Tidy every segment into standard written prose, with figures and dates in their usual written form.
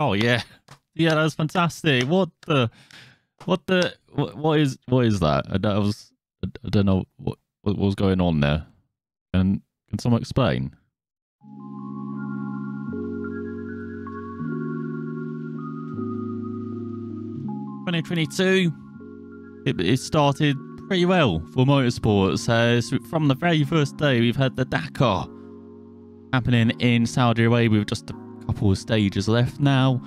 Oh yeah, yeah, that's fantastic. What is that? I don't know what was going on there. And can someone explain? 2022, it started pretty well for motorsports. So from the very first day, we've had the Dakar happening in Saudi Arabia with just a couple of stages left now.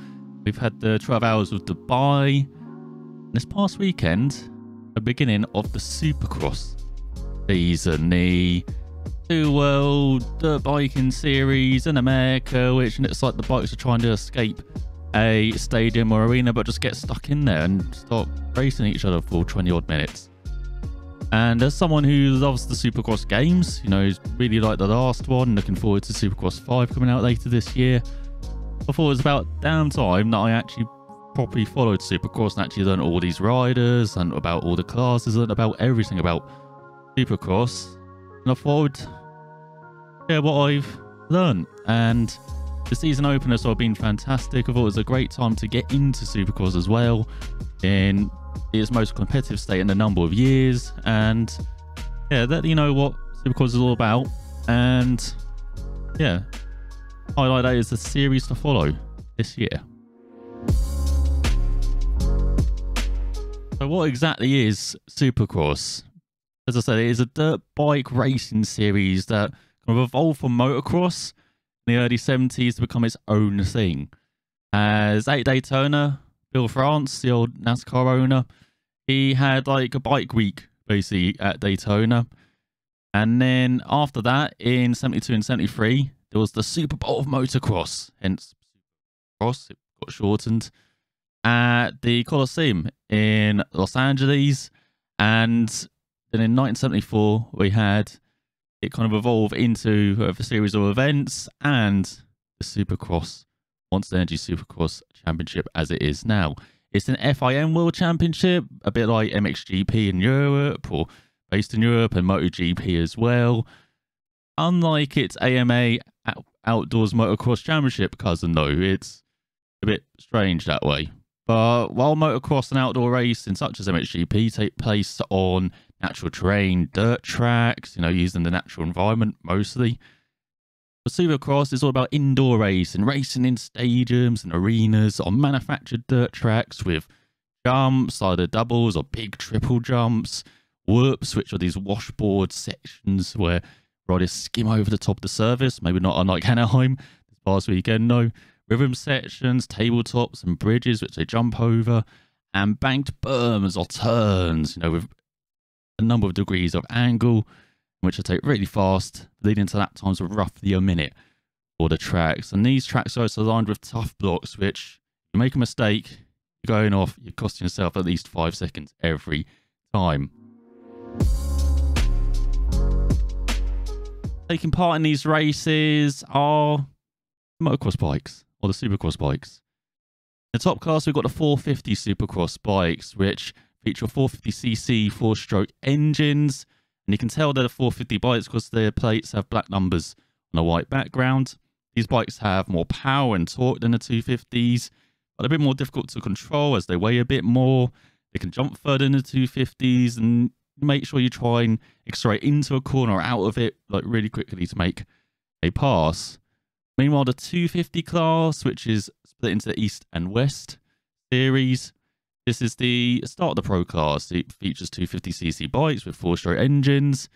We've had the 12 hours of Dubai. This past weekend, the beginning of the Supercross season, the Two World Dirt Biking Series in America, which looks like the bikes are trying to escape a stadium or arena, but just get stuck in there and start racing each other for 20 odd minutes. And as someone who loves the Supercross games, you know, really like the last one, looking forward to Supercross 5 coming out later this year, I thought it was about damn time that I actually properly followed Supercross and actually learned all these riders and about all the classes, learned about everything about Supercross. And I thought I'd share what I've learned. And the season opener has been fantastic. I thought it was a great time to get into Supercross as well in its most competitive state in a number of years. And yeah, let you know what Supercross is all about. And yeah, highlight that is the series to follow this year. So what exactly is Supercross? As I said, it is a dirt bike racing series that kind of evolved from motocross in the early 70s to become its own thing. As at Daytona, Bill France, the old NASCAR owner, he had like a bike week basically at Daytona. And then after that, in 72 and 73, there was the Super Bowl of motocross, hence Supercross, it got shortened, at the Coliseum in Los Angeles. And then in 1974, we had it kind of evolve into a series of events and the Supercross, Monster Energy Supercross Championship as it is now. It's an FIM World Championship, a bit like MXGP in Europe, or based in Europe, and MotoGP as well. Unlike its AMA Outdoors Motocross Championship cousin, though, it's a bit strange that way. But while motocross and outdoor racing such as MXGP take place on natural terrain, dirt tracks, you know, using the natural environment mostly, the Supercross is all about indoor racing, racing in stadiums and arenas on manufactured dirt tracks with jumps, either doubles or big triple jumps, whoops, which are these washboard sections where riders skim over the top of the surface, maybe not unlike Anaheim this past weekend, no. Rhythm sections, tabletops and bridges which they jump over, and banked berms or turns, you know, with a number of degrees of angle, which they take really fast, leading to lap times of roughly a minute for the tracks. And these tracks are also aligned with tough blocks, which if you make a mistake, you're going off, you're costing yourself at least 5 seconds every time. Taking part in these races are motocross bikes, or the Supercross bikes. In the top class, we've got the 450 Supercross bikes, which feature 450cc 4-stroke engines. And you can tell they're the 450 bikes because their plates have black numbers on a white background. These bikes have more power and torque than the 250s, but a bit more difficult to control as they weigh a bit more. They can jump further than the 250s, and make sure you try and accelerate into a corner or out of it like really quickly to make a pass. Meanwhile, the 250 class, which is split into the East and West series, this is the start of the Pro class. It features 250cc bikes with 4-stroke engines,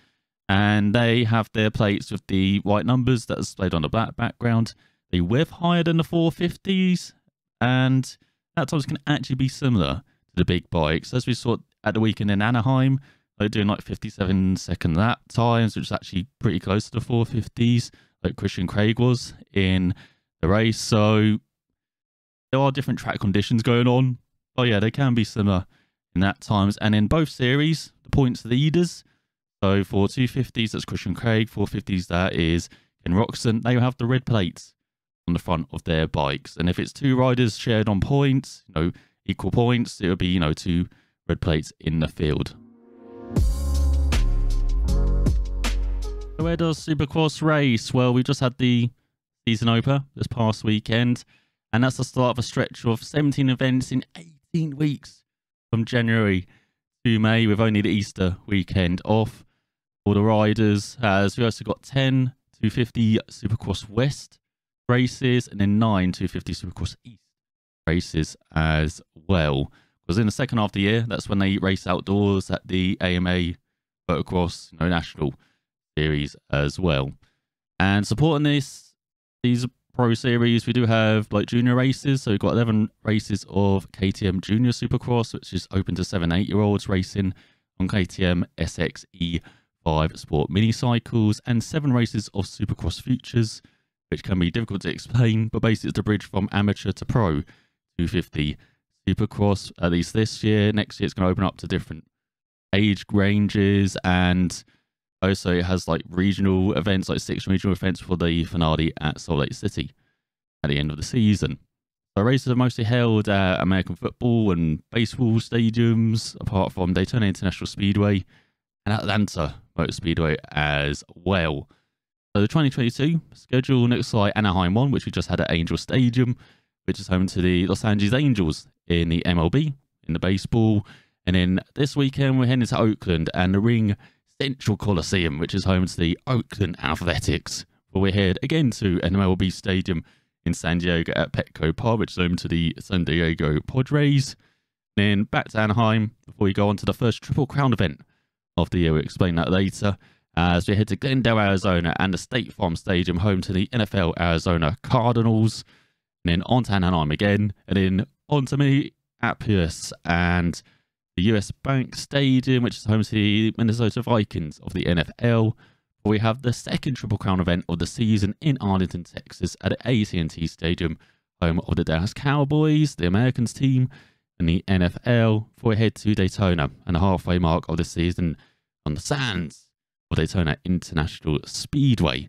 and they have their plates with the white numbers that are displayed on the black background. They rev higher than the 450s, and at times can actually be similar to the big bikes. As we saw at the weekend in Anaheim, they're doing like 57-second lap times, which is actually pretty close to the 450s, like Christian Craig was in the race. So there are different track conditions going on. Oh yeah, they can be similar in that times. And in both series, the points leaders, so for 250s, that's Christian Craig, 450s, that is Ken Roxon, they have the red plates on the front of their bikes. And if it's two riders shared on points, you know, equal points, it would be, you know, 2 red plates in the field. So where does Supercross race? Well, we just had the season opener this past weekend. And that's the start of a stretch of 17 events in 18 weeks from January to May, with only the Easter weekend off for the riders. As we also got 10 250 Supercross West races and then 9 250 Supercross East races as well. Because in the second half of the year, that's when they race outdoors at the AMA Motocross National Series as well. And supporting these Pro Series, we do have like junior races. So we've got 11 races of KTM Junior Supercross, which is open to 7-8-year-olds racing on KTM SXE5 Sport mini cycles, and 7 races of Supercross Futures, which can be difficult to explain, but basically it's the bridge from amateur to pro 250 Supercross, at least this year. Next year it's going to open up to different age ranges, and also it has like regional events, like 6 regional events for the finale at Salt Lake City at the end of the season. So races are mostly held at American football and baseball stadiums, apart from Daytona International Speedway and Atlanta Motor Speedway as well. So the 2022 schedule looks like Anaheim 1, which we just had at Angel Stadium, which is home to the Los Angeles Angels in the MLB, in the baseball. And then this weekend we're heading to Oakland and the Ring Central Coliseum, which is home to the Oakland Athletics. But we're headed again to an MLB stadium in San Diego at Petco Park, which is home to the San Diego Padres. Then back to Anaheim before we go on to the first Triple Crown event of the year. We'll explain that later. As we head to Glendale, Arizona, and the State Farm Stadium, home to the NFL Arizona Cardinals. And then on to Anaheim again, and then on to Minneapolis and the US Bank Stadium, which is home to the Minnesota Vikings of the NFL. We have the second Triple Crown event of the season in Arlington, Texas, at the AT&T Stadium, home of the Dallas Cowboys, the Americans team, and the NFL. Before we head to Daytona and the halfway mark of the season on the sands of Daytona International Speedway.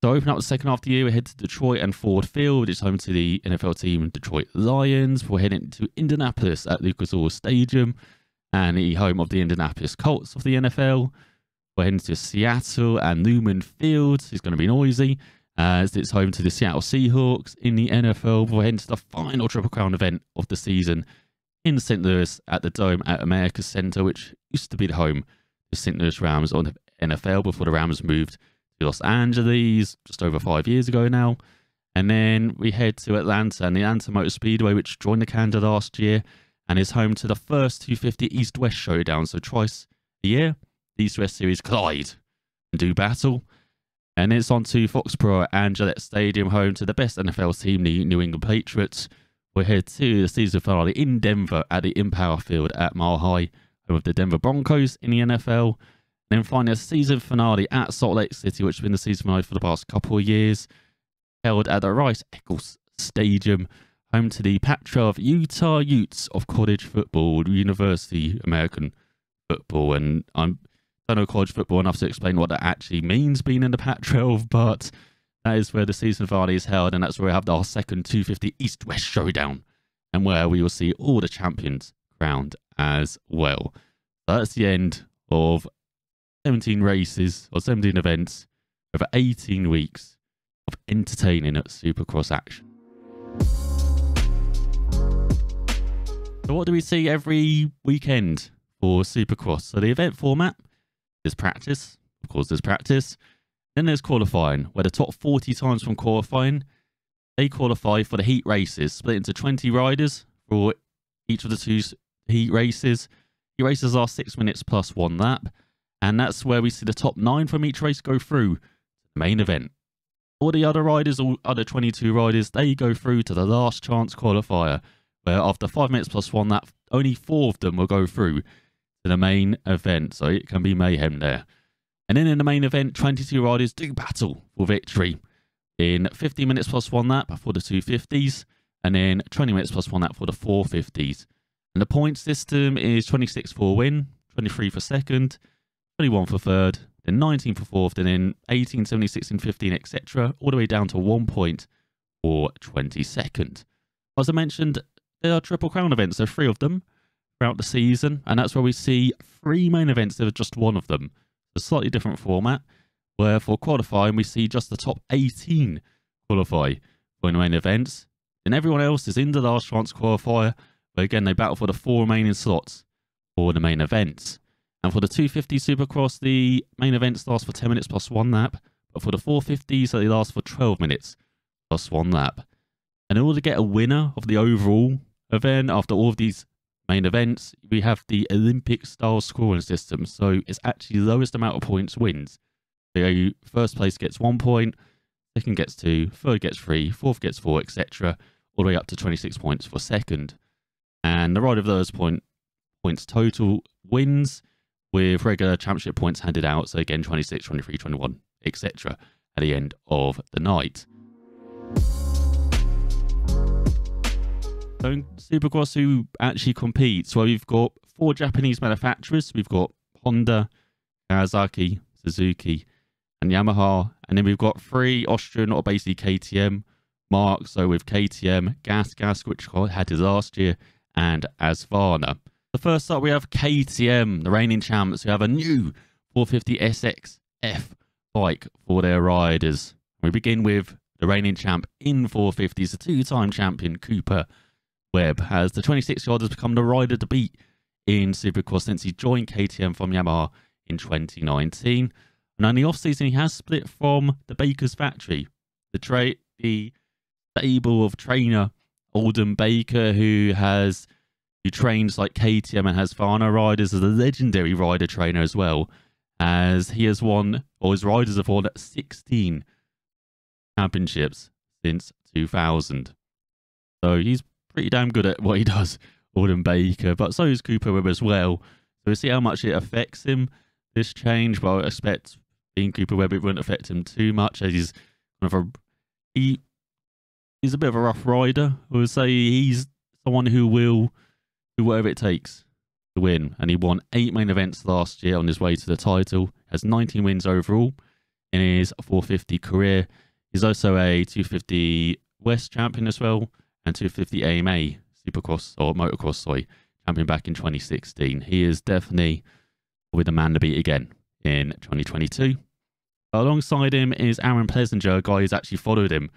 So open up the second half of the year, we head to Detroit and Ford Field, which is home to the NFL team Detroit Lions. We're heading to Indianapolis at Lucas Oil Stadium and the home of the Indianapolis Colts of the NFL. We're heading to Seattle and Newman Field. It's going to be noisy as it's home to the Seattle Seahawks in the NFL. We're heading to the final Triple Crown event of the season in St. Louis at the Dome at America's Center, which used to be the home of the St. Louis Rams on the NFL before the Rams moved to Los Angeles just over 5 years ago now. And then we head to Atlanta and the Atlanta Motor Speedway, which joined the calendar last year and is home to the first 250 East-West Showdown. So twice a year, the East-West Series collide and do battle. And it's on to Foxborough and Gillette Stadium, home to the best NFL team, the New England Patriots. We're headed to the season finale in Denver at the Empower Field at Mile High, home of the Denver Broncos in the NFL. And then finally, a season finale at Salt Lake City, which has been the season finale for the past couple of years, held at the Rice-Eccles Stadium, home to the Pac-12 Utah Utes of college football, University American football. And I don't know college football enough to explain what that actually means, being in the Pac-12, but that is where the season finale is held, and that's where we have our second 250 East-West Showdown, and where we will see all the champions crowned as well. So that's the end of 17 races, or 17 events, over 18 weeks of entertaining Supercross action. So what do we see every weekend for Supercross? So the event format is practice. Of course, there's practice. Then there's qualifying, where the top 40 times from qualifying, they qualify for the heat races, split into 20 riders for each of the 2 heat races. Heat races are 6 minutes plus 1 lap, and that's where we see the top 9 from each race go through to the main event. All the other riders, all other 22 riders, they go through to the last chance qualifier, where after 5 minutes plus 1 lap, only 4 of them will go through to the main event, so it can be mayhem there. And then in the main event, 22 riders do battle for victory in 15 minutes plus 1 lap for the 250s, and then 20 minutes plus 1 lap for the 450s. And the point system is 26 for a win, 23 for second, 21 for third, then 19 for fourth, and then 18, 76, and 15, etc., all the way down to 1 point for 22nd. As I mentioned, there are Triple Crown events, there are 3 of them throughout the season, and that's where we see 3 main events. There are just 1 of them. A slightly different format, where for qualifying we see just the top 18 qualify for the main events. Then everyone else is in the last chance qualifier, where again they battle for the 4 remaining slots for the main events. And for the 250 Supercross, the main events last for 10 minutes plus 1 lap, but for the 450s, they last for 12 minutes plus 1 lap. And in order to get a winner of the overall event, after all of these main events, we have the Olympic-style scoring system. So it's actually the lowest amount of points wins. So first place gets 1 point, second gets 2, third gets 3, fourth gets 4, etc., all the way up to 26 points for second. And the rider of those points total wins, with regular championship points handed out. So again, 26, 23, 21, etc. at the end of the night. So in Supercross, who actually competes? Well, we've got 4 Japanese manufacturers. We've got Honda, Kawasaki, Suzuki, and Yamaha. And then we've got 3 Austrian, or basically KTM marks. So with KTM, Gas, which had his last year, and Asvana. The first up, we have KTM, the reigning champs, who have a new 450 SXF bike for their riders. We begin with the reigning champ in 450s, the 2-time champion Cooper Webb, as the 26-year-old has become the rider to beat in Supercross since he joined KTM from Yamaha in 2019. And in the off-season, he has split from the Baker's factory, the stable of trainer Alden Baker, who trains like KTM and Husqvarna riders, as a legendary rider trainer as well, as he has won, or his riders have won 16 championships since 2000. So he's pretty damn good at what he does, Alden Baker, but so is Cooper Webb as well. So we'll see how much it affects him, this change, but I expect being Cooper Webb, it won't affect him too much, as he's kind of he's a bit of a rough rider. I would say he's someone who will do whatever it takes to win, and he won 8 main events last year on his way to the title, has 19 wins overall in his 450 career. He's also a 250 West champion as well, and 250 AMA Supercross, or Motocross, sorry, champion back in 2016. He is definitely the man to beat again in 2022. Alongside him is Aaron Plessinger, a guy who's actually followed him,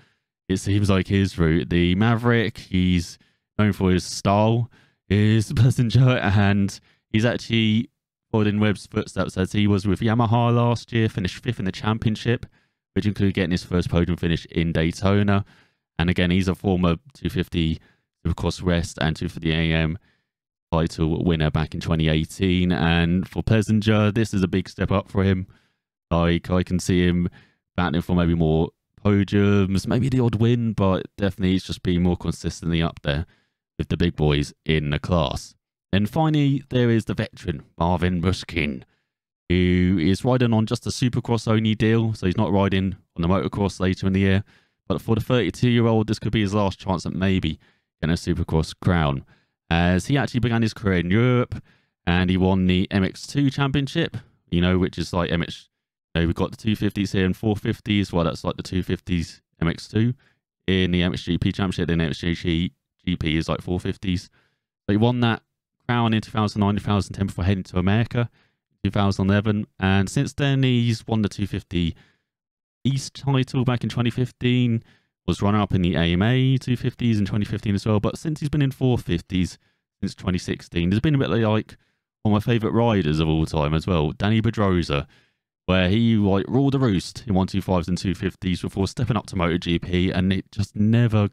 it seems like, his route. The Maverick, he's known for his style, is Plessinger, and he's actually followed in Webb's footsteps, as he was with Yamaha last year, finished 5th in the championship, which included getting his first podium finish in Daytona. And again, he's a former 250 Supercross West and 250 AM title winner back in 2018. And for Plessinger, this is a big step up for him. Like, I can see him battling for maybe more podiums, maybe the odd win, but definitely he's just being more consistently up there with the big boys in the class. And finally, there is the veteran, Marvin Musquin, who is riding on just a Supercross only deal, so he's not riding on the motocross later in the year. But for the 32-year-old, this could be his last chance at maybe getting a Supercross crown, as he actually began his career in Europe, and he won the MX2 championship, which is like we've got the 250s here and 450s. Well, that's like the 250s MX2 in the MXGP championship. Then MXGP is like 450s. So he won that crown in 2009, 2010 before heading to America in 2011. And since then, he's won the 250 East title back in 2015, was runner-up in the AMA 250s in 2015 as well. But since he's been in 450s since 2016, there's been a bit like one of my favourite riders of all time as well, Danny Pedrosa, where he ruled the roost in 125s and 250s before stepping up to MotoGP, and it just never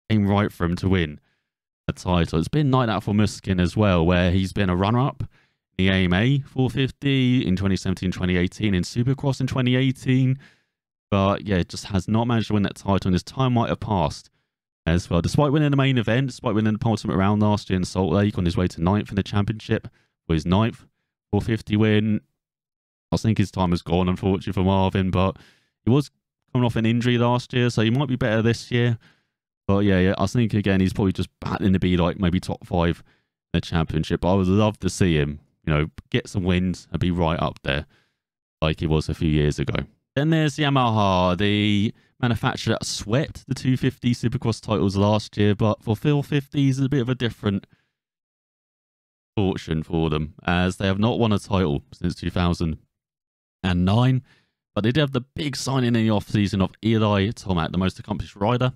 came right for him to win a title. It's been like that for Musquin as well, where he's been a runner-up in the AMA 450 in 2017, 2018, in Supercross in 2018. But yeah, just has not managed to win that title, and his time might have passed as well. Despite winning the main event, despite winning the penultimate round last year in Salt Lake on his way to 9th in the championship, for his 9th 450 win, I think his time has gone, unfortunately, for Marvin. But he was coming off an injury last year, so he might be better this year. But yeah, I think, again, he's probably just battling to be like maybe top 5 in the championship. But I would love to see him, get some wins and be right up there like he was a few years ago. Then there's Yamaha, the manufacturer that swept the 250 Supercross titles last year, but for 450s, it's a bit of a different fortune for them, as they have not won a title since 2009. But they did have the big signing in the off-season of Eli Tomac, the most accomplished rider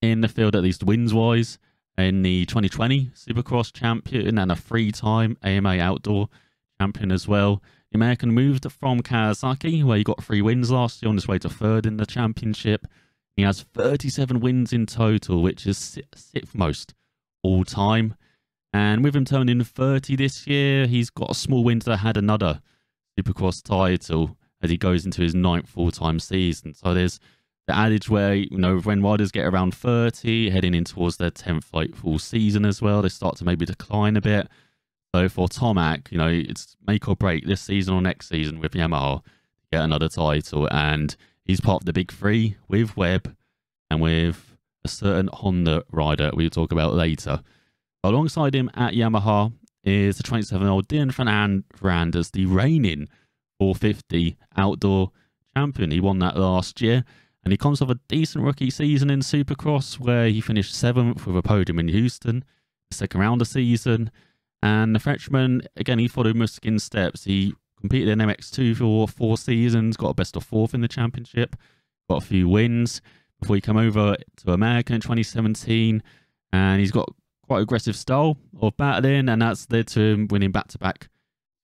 in the field, at least wins-wise, in the 2020 Supercross champion and a 3-time AMA Outdoor champion as well. The American moved from Kawasaki, where he got 3 wins last year, on his way to 3rd in the championship. He has 37 wins in total, which is 6th most all time. And with him turning 30 this year, he's got a small win to add another Supercross title as he goes into his 9th full-time season. So there's the adage where, you know, when riders get around 30, heading in towards their 10th like full season as well, they start to maybe decline a bit. So for Tomac, you know, it's make or break this season or next season with Yamaha to get another title. And he's part of the big 3 with Webb and with a certain Honda rider we'll talk about later. Alongside him at Yamaha is the 27-year-old Dylan Ferrandis, the reigning 450 outdoor champion. He won that last year, and he comes off a decent rookie season in Supercross, where he finished 7th with a podium in Houston, the 2nd round of the season. And the Frenchman, again, he followed Muskin's steps. He competed in MX2 for 4 seasons, got a best of 4th in the championship, got a few wins before he came over to America in 2017. And he's got quite aggressive style of battling, and that's led to him winning back-to-back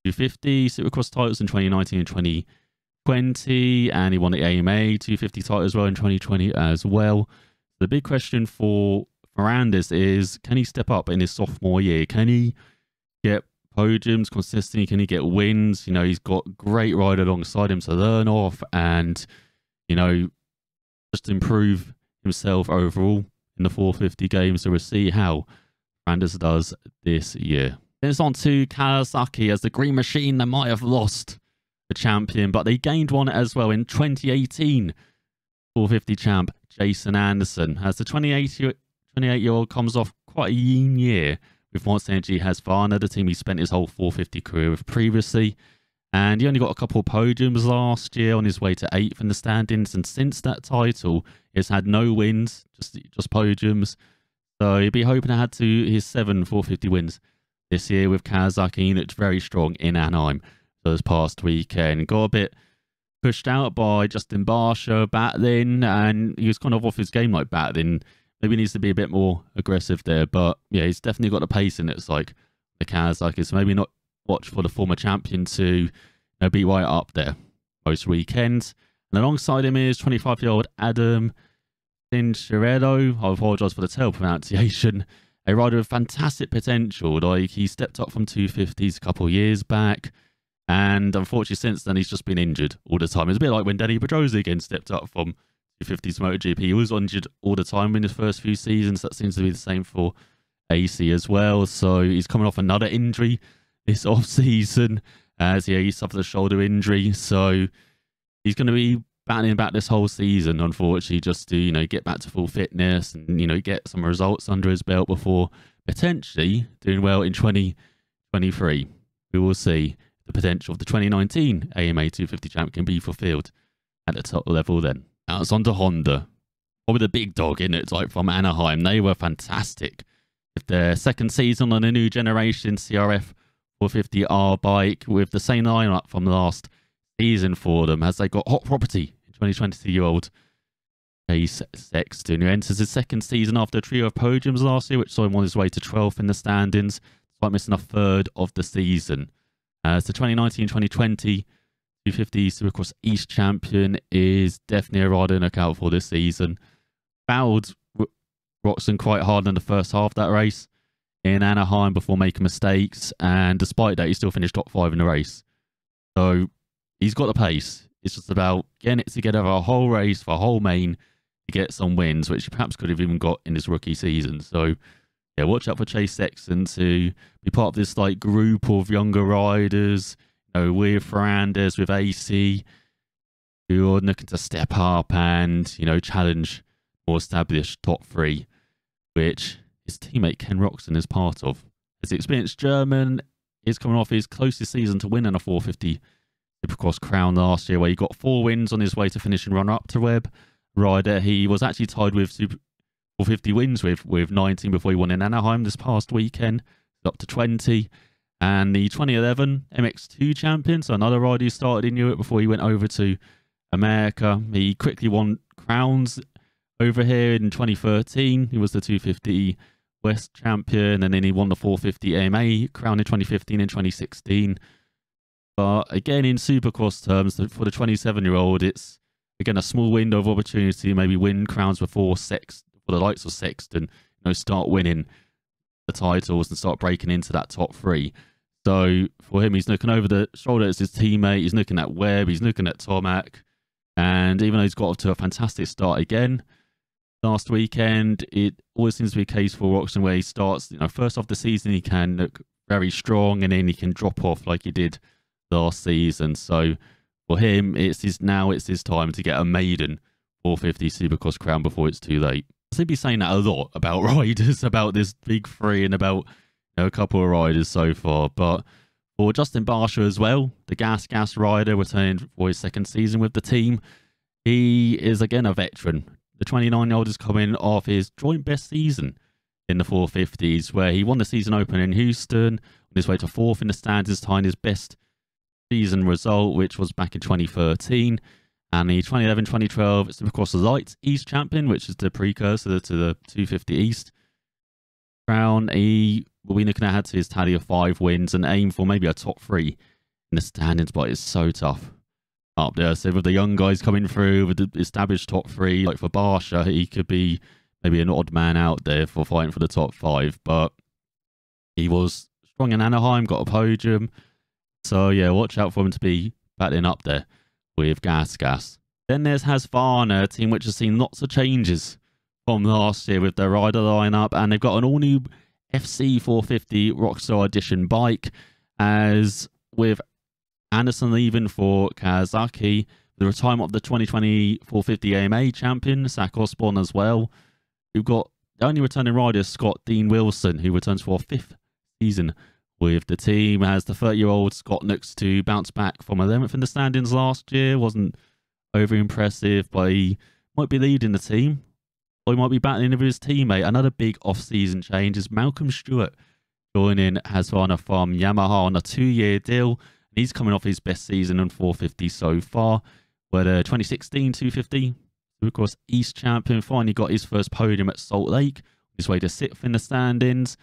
250 Supercross titles in 2019 and 2020, and he won the AMA 250 title as well in 2020 as well. The big question for Ferrandis is, can he step up in his sophomore year? Can he get podiums consistently? Can he get wins? You know, he's got great rider alongside him to learn off and, you know, just improve himself overall in the 450 game. So we'll see how Ferrandis does this year. Then it's on to Kawasaki, as the Green Machine. They might have lost the champion, but they gained one as well in 2018. 450 champ Jason Anderson, as the 28-year-old comes off quite a lean year with Monster Energy Husqvarna, the team he spent his whole 450 career with previously. And he only got a couple of podiums last year, on his way to 8th in the standings. And since that title, he's had no wins, just podiums. So he'll be hoping to add to his 7 450 wins this year with Kawasaki. He looked very strong in Anaheim this past weekend. Got a bit pushed out by Justin Barsha battling, and he was kind of off his game like battling. Maybe he needs to be a bit more aggressive there. But yeah, he's definitely got the pace in it. It's like the Kawasaki. So maybe not watch for the former champion to be right up there most weekends. And alongside him is 25-year-old Adam Cincheredo. I apologise for the terrible pronunciation. A rider with fantastic potential. Like, he stepped up from 250s a couple of years back, and unfortunately since then he's just been injured all the time. It's a bit like when Danny Pedrosa again stepped up from 250s to MotoGP. He was injured all the time in his first few seasons. That seems to be the same for AC as well. So he's coming off another injury this off-season, as he suffered a shoulder injury. So he's going to be battling back this whole season, unfortunately, just to, get back to full fitness and, get some results under his belt before potentially doing well in 2023. We will see the potential of the 2019 AMA 250 champ can be fulfilled at the top level then. Now it's on to Honda. Probably the big dog in it, it's like from Anaheim. They were fantastic with their 2nd season on a new generation CRF 450R bike, with the same lineup from last season for them, as they got hot property in 2020-year-old Chase Sexton, who enters his 2nd season after a trio of podiums last year, which saw him on his way to 12th in the standings, despite missing a 3rd of the season. As the 2019-2020 250 Supercross East champion, is definitely a rider to look out for this season. Fouled Roxon quite hard in the first half of that race in Anaheim before making mistakes, and despite that he still finished top 5 in the race. So he's got the pace. It's just about getting it together for a whole race, for a whole main, to get some wins, which he perhaps could have even got in his rookie season. So yeah, watch out for Chase Sexton to be part of this group of younger riders, with Ferrandis, with AC, who are looking to step up and challenge more established top 3, which his teammate Ken Roxon is part of. As the experienced German is coming off his closest season to winning a 450 Supercross crown last year, where he got 4 wins on his way to finishing runner-up to Webb rider. He was actually tied with 450 wins with 19 before he won in Anaheim this past weekend, up to 20. And the 2011 MX2 champion, so another rider who started in Europe before he went over to America. He quickly won crowns over here in 2013. He was the 250 West champion, and then he won the 450 AMA crown in 2015 and 2016. But again, in Supercross terms, for the 27-year-old, it's again a small window of opportunity, maybe win crowns before for the likes of Sexton, start winning the titles and start breaking into that top three. So for him, he's looking over the shoulder at his teammate, he's looking at Webb, he's looking at Tomac, and even though he's got off to a fantastic start again last weekend, it always seems to be a case for Roxon where he starts, first off the season, he can look very strong, and then he can drop off like he did last season. So for him, it's his time to get a maiden 450 Supercross crown before it's too late. I seem to be saying that a lot about riders, about this big three, and about a couple of riders so far. But for Justin Barsha as well, the gas rider returning for his second season with the team, he is again a veteran. The 29-year-old is coming off his joint best season in the 450s, where he won the season opener in Houston, on his way to fourth in the standings, tying his best season result, which was back in 2013. And the 2011-2012 Supercross Light East champion, which is the precursor to the 250 East crown. He will be looking at his tally of 5 wins and aim for maybe a top 3 in the standings, but it's so tough up there. So with the young guys coming through, with the established top 3, like for Barsha, he could be maybe an odd man out there for fighting for the top 5, but he was strong in Anaheim, got a podium. So yeah, watch out for him to be battling up there with Gas. Then there's Husqvarna, a team which has seen lots of changes from last year with their rider lineup, and they've got an all-new FC 450 Rockstar Edition bike, as with Anderson leaving for Kawasaki, the retirement of the 2020 450 AMA champion, Zach Osborne as well. We've got the only returning rider, Scott Dean Wilson, who returns for a 5th season with the team, as the 30-year-old Scott looks to bounce back from 11th in the standings last year. Wasn't over impressive, but he might be leading the team, or he might be battling with his teammate. Another big off-season change is Malcolm Stewart joining Husqvarna from Yamaha on a 2-year deal. He's coming off his best season in 450 so far, where the 2016 250 Supercross East champion finally got his first podium at Salt Lake, on his way to 6th in the standings.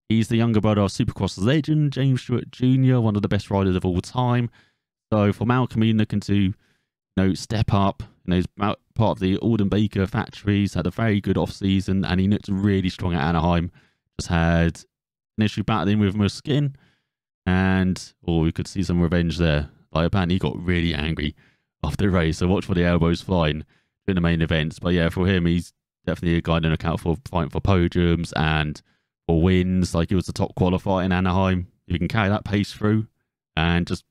He's the younger brother of Supercross legend James Stewart Jr., one of the best riders of all time. So for Malcolm, he's looking to step up. He's part of the Alden Baker factory. He's had a very good off-season, and he looked really strong at Anaheim. Just had an issue battling with Muskin, and we could see some revenge there. Like, apparently he got really angry after the race, so watch for the elbows flying during the main events. But yeah, for him, he's definitely a guy to look out for, fighting for podiums and for wins. Like, he was the top qualifier in Anaheim. If you can carry that pace through and just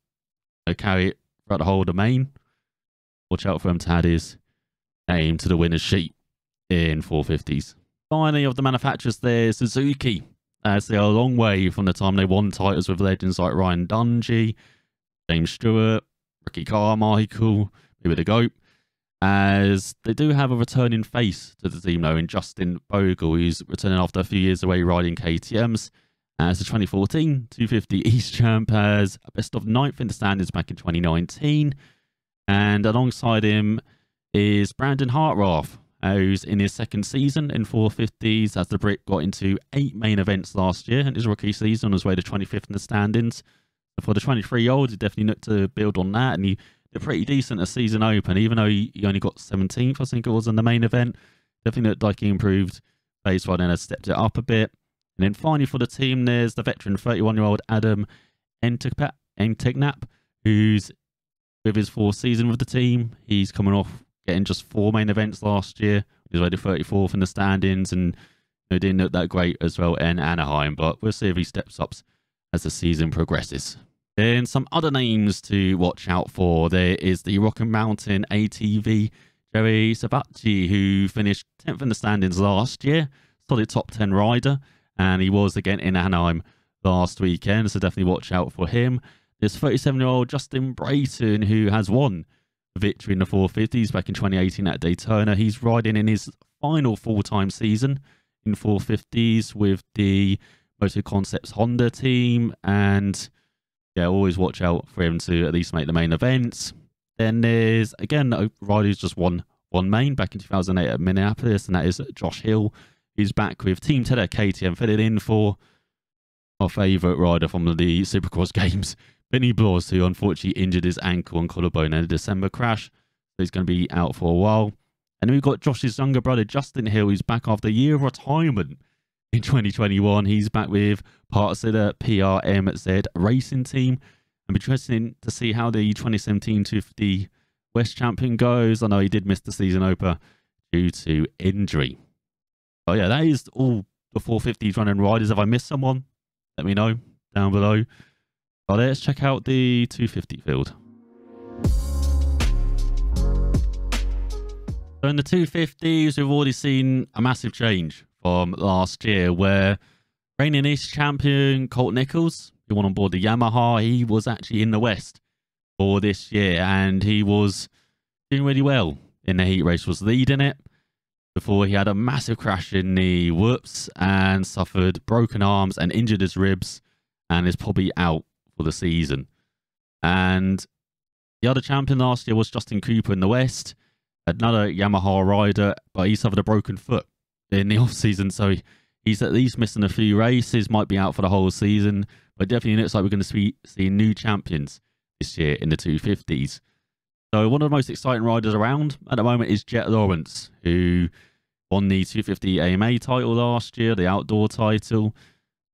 carry it throughout the whole of the main, watch out for him to add his name to the winner's sheet in 450s. Finally, of the manufacturers there, Suzuki, as they are a long way from the time they won titles with legends like Ryan Dungey, James Stewart, Ricky Carmichael, maybe the GOAT, as they do have a returning face to the team though, in Justin Bogle, who's returning after a few years away riding KTMs. As the 2014 250 East champ, has a best of 9th in the standings back in 2019. And alongside him is Brandon Hartrath, who's in his second season in 450s, as the Brit got into 8 main events last year in his rookie season, on his way to 25th in the standings. For the 23-year-old, he definitely looked to build on that, and he did pretty decent a season open, even though he only got 17th, I think it was, in the main event. Definitely looked like he improved pace riding and has stepped it up a bit. And then finally for the team, there's the veteran 31-year-old Adam Entignap, who's with his 4th season with the team. He's coming off getting just 4 main events last year. He was rated 34th in the standings, and didn't look that great as well in Anaheim, but we'll see if he steps up as the season progresses. Then some other names to watch out for. There is the Rocky Mountain ATV Jerry Savacci, who finished 10th in the standings last year. Solid top 10 rider, and he was again in Anaheim last weekend, so definitely watch out for him. There's 37-year-old Justin Brayton, who has won a victory in the 450s back in 2018 at Daytona. He's riding in his final full-time season in 450s with the Moto Concepts Honda team, and yeah, always watch out for him to at least make the main events. Then there's, again, a rider who's just won one main back in 2008 at Minneapolis, and that is Josh Hill, who's back with Team Tedder KTM, filling in for our favourite rider from the Supercross games, Benny Bloss, who unfortunately injured his ankle and collarbone in a December crash. So he's going to be out for a while. And then we've got Josh's younger brother, Justin Hill, who's back after a year of retirement in 2021. He's back with parts of the PRMZ racing team. And be interesting to see how the 2017 250 West champion goes. I know he did miss the season opener due to injury. Oh yeah, that is all the 450s running riders. Have I missed someone? Let me know down below. But let's check out the 250 field. So in the 250s, we've already seen a massive change from last year, where reigning East champion Colt Nichols, who won on board the Yamaha, he was actually in the West for this year, and he was doing really well in the heat race, was leading it before he had a massive crash in the whoops and suffered broken arms and injured his ribs and is probably out for the season. And the other champion last year was Justin Cooper in the West, another Yamaha rider, but he suffered a broken foot in the off-season, so he's at least missing a few races, might be out for the whole season, but definitely looks like we're going to see new champions this year in the 250s. So one of the most exciting riders around at the moment is Jet Lawrence, who won the 250 AMA title last year, the outdoor title.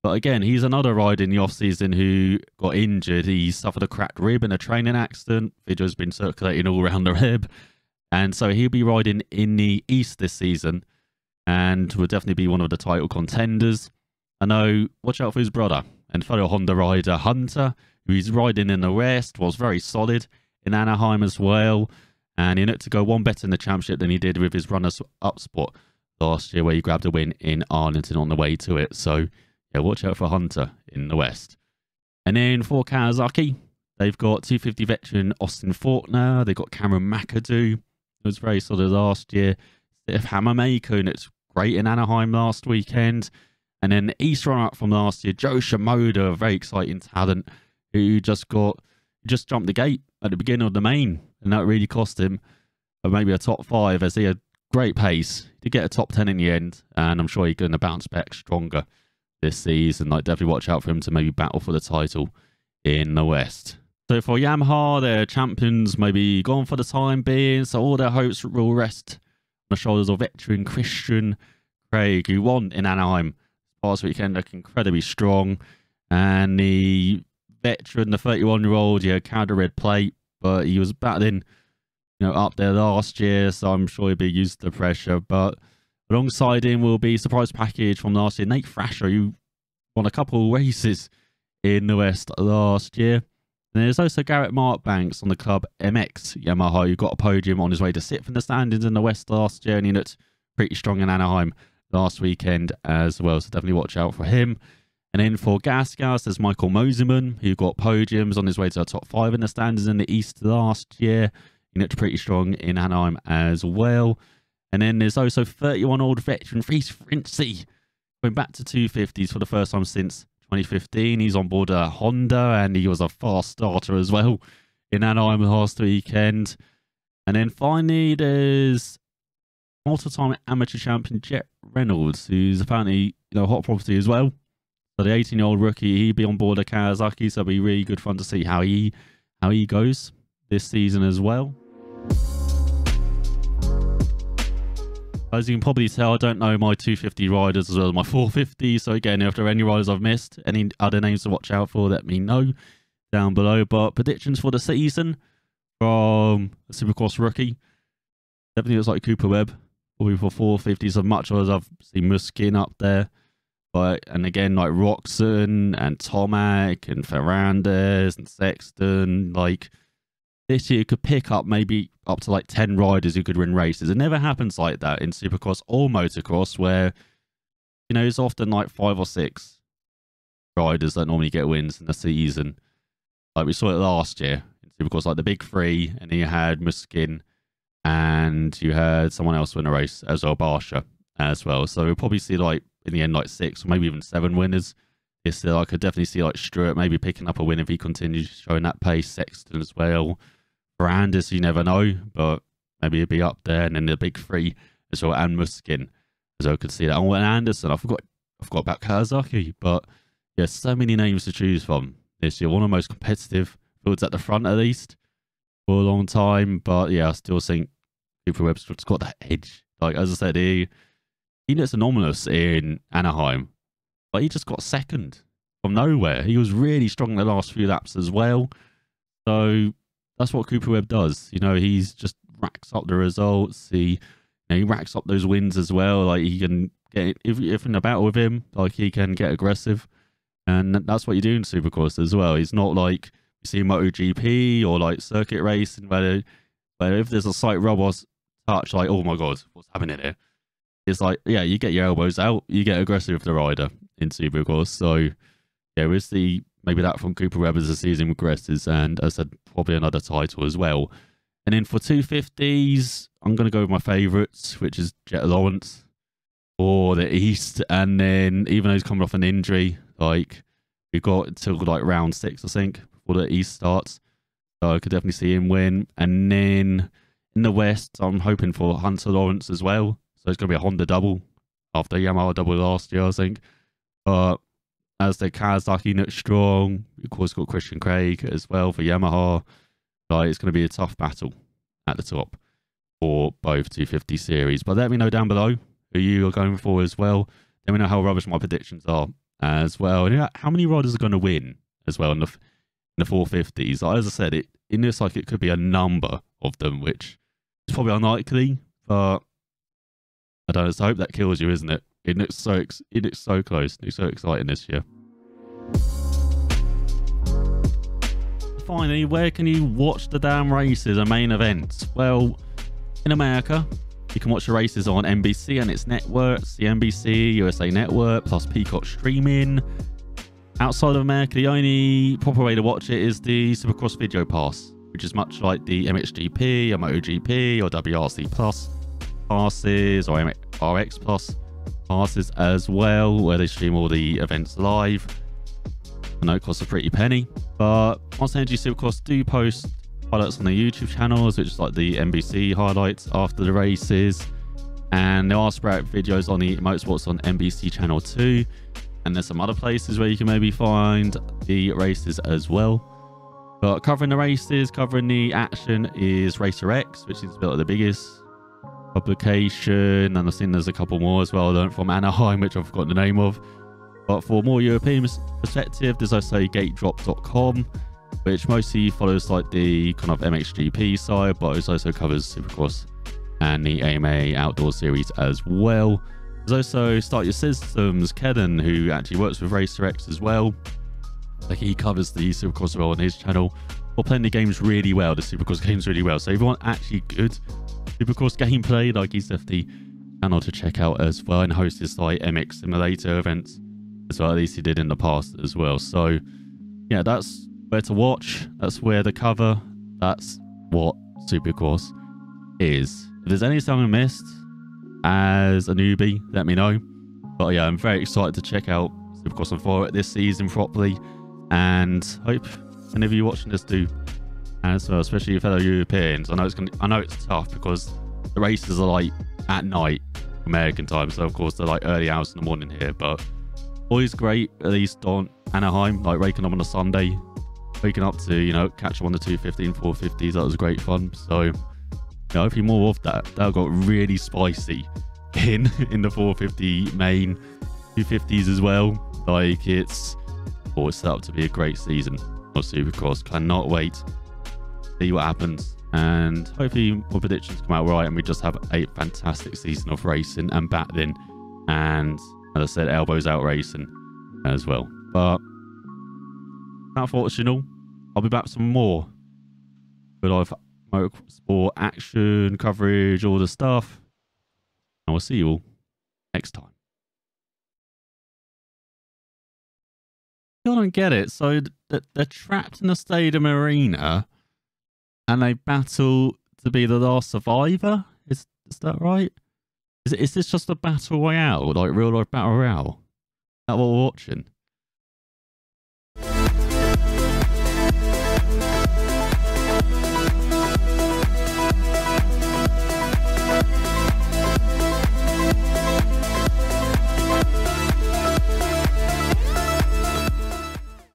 But again, he's another rider in the off-season who got injured. He suffered a cracked rib in a training accident. Video's been circulating all around the rib. And so he'll be riding in the East this season and will definitely be one of the title contenders. I know, watch out for his brother and fellow Honda rider Hunter, who he's riding in the West, was very solid in Anaheim as well, and he looked to go one better in the championship than he did with his runners-up spot last year, where he grabbed a win in Arlington on the way to it. So yeah, watch out for Hunter in the West. And then for Kawasaki, they've got 250 veteran Austin Faulkner. They've got Cameron McAdoo, who was very solid last year. Steph Hammermaker, and it's great in Anaheim last weekend. And then the East runner-up from last year, Joe Shimoda, a very exciting talent, who just jumped the gate at the beginning of the main, and that really cost him maybe a top 5, as he had great pace to get a top 10 in the end, and I'm sure he's going to bounce back stronger this season. Like, definitely watch out for him to maybe battle for the title in the West. So for Yamaha, their champions may be gone for the time being, so all their hopes will rest on the shoulders of veteran Christian Craig, who won in Anaheim last weekend, looking incredibly strong. And the veteran, the 31-year-old, carried a red plate, but he was battling, up there last year, so I'm sure he'll be used to the pressure. But alongside him will be surprise package from last year, Nate Thrasher, who won a couple of races in the West last year. And there's also Garrett Markbanks on the Club MX Yamaha, who got a podium on his way to 6th in the standings in the West last year, and he looked pretty strong in Anaheim last weekend as well, so definitely watch out for him. And then for Gas, there's Michael Moseman, who got podiums on his way to the top 5 in the standings in the East last year. He looked pretty strong in Anaheim as well. And then there's also 31-year-old veteran Reese Frincy, going back to 250s for the first time since 2015. He's on board a Honda, and he was a fast starter as well in Anaheim last weekend. And then finally, there's multiple-time amateur champion Jet Reynolds, who's apparently hot property as well. So the 18-year-old rookie, he'd be on board a Kawasaki, so it'll be really good fun to see how he goes this season as well. As you can probably tell, I don't know my 250 riders as well as my 450. So again, if there are any riders I've missed, any other names to watch out for, let me know down below. But predictions for the season from a Supercross rookie, definitely looks like Cooper Webb, probably for 450s, as much as I've seen Muskin up there. And again, like Roxon and Tomac and Ferrandez and Sexton, like this year could pick up maybe up to like 10 riders who could win races. It never happens like that in Supercross or Motocross, where it's often like 5 or 6 riders that normally get wins in the season. Like we saw it last year in Supercross, like the big 3, and then you had Muskin and you had someone else win a race as well, Barsha as well. So we'll probably see like in the end like 6 or maybe even 7 winners. I could definitely see like Stewart maybe picking up a win if he continues showing that pace. Sexton as well. Ferrandis, you never know, but maybe he'd be up there, and then the big three as well, and Muskin as well. I could see that. Oh, and Anderson. I forgot about Kawasaki, but yeah, so many names to choose from this year. One of the most competitive fields at the front, at least, for a long time. But yeah, I still think Cooper Webb's got that edge. Like, as I said, he looks anomalous in Anaheim, but he just got second from nowhere. He was really strong in the last few laps as well. So that's what Cooper Webb does. You know, he's just racks up the results. He racks up those wins as well. Like, he can get, if in a battle with him, like, he can get aggressive. And that's what you do in Supercross as well. He's not like you see MotoGP or like circuit racing where if there's a slight rub or touch, like, oh my God, what's happening here? It's like, yeah, you get your elbows out, you get aggressive with the rider in Supercross. So yeah, we'll see maybe that from Cooper Webb as the season progresses, and as I said, probably another title as well. And then for 250s, I'm going to go with my favourites, which is Jet Lawrence for the East. And then, even though he's coming off an injury, like, we've got until like round 6, I think, before the East starts. So I could definitely see him win. And then in the West, I'm hoping for Hunter Lawrence as well. So it's going to be a Honda double after Yamaha double last year, I think. But as the Kawasaki looks strong, of course, got Christian Craig as well for Yamaha. Like, it's going to be a tough battle at the top for both 250 series. But let me know down below who you are going for as well. Let me know how rubbish my predictions are as well. And how many riders are going to win as well in the 450s. Like, as I said, it looks like it could be a number of them, which is probably unlikely. But I don't know. So I hope that kills you, isn't it? It looks so close. It looks so exciting this year. Finally, where can you watch the damn races and main events? Well, in America, you can watch the races on NBC and its networks, the NBC, USA Network, plus Peacock streaming. Outside of America, the only proper way to watch it is the Supercross Video Pass, which is much like the MXGP or MotoGP or WRC Plus passes or RX Plus passes as well, where they stream all the events live. I know it costs a pretty penny, but Monster Energy Supercross do post highlights on their YouTube channels, which is like the NBC highlights after the races, and there are sporadic videos on the Motorsports on NBC channel too, and there's some other places where you can maybe find the races as well. But covering the races, covering the action is Racer X, which is a bit like the biggest publication, and I've seen there's a couple more as well. I learned from Anaheim, which I've forgotten the name of. But for more European perspective, there's also GateDrop.com, which mostly follows like the kind of MXGP side, but it also covers Supercross and the AMA Outdoor Series as well. There's also Start Your Systems, Kevin, who actually works with Racer X as well. Like, he covers the Supercross as well on his channel. Or playing the games really well, the Supercross games really well. So if you want actually good Supercross gameplay, like, he's definitely channel to check out as well, and hosts his like MX Simulator events as well. At least he did in the past as well. So yeah, that's where to watch. That's where to cover. That's what Supercross is. If there's anything I missed as a newbie, let me know. But yeah, I'm very excited to check out Supercross and follow it this season properly, and hope any of you watching this do as well, especially your fellow Europeans. I know it's tough because the races are like at night American time, so of course they're like early hours in the morning here. But always great, at least on Anaheim, like waking up on a Sunday, waking up to, you know, catch up on the 250 and 450s. That was great fun. So yeah, hopefully more of that. That got really spicy in the 450 main, 250s as well. Like, it's set up to be a great season of Supercross. Cannot wait to see what happens, and hopefully more predictions come out right and we just have a fantastic season of racing and battling, and as I said, elbows out racing as well. But unfortunately, I'll be back with some more good live motorsport action coverage, all the stuff, and we'll see you all next time. I don't get it. So they're trapped in a stadium arena and they battle to be the last survivor? Is that right? Is this just a battle royale, like real life battle royale? Is that what we're watching?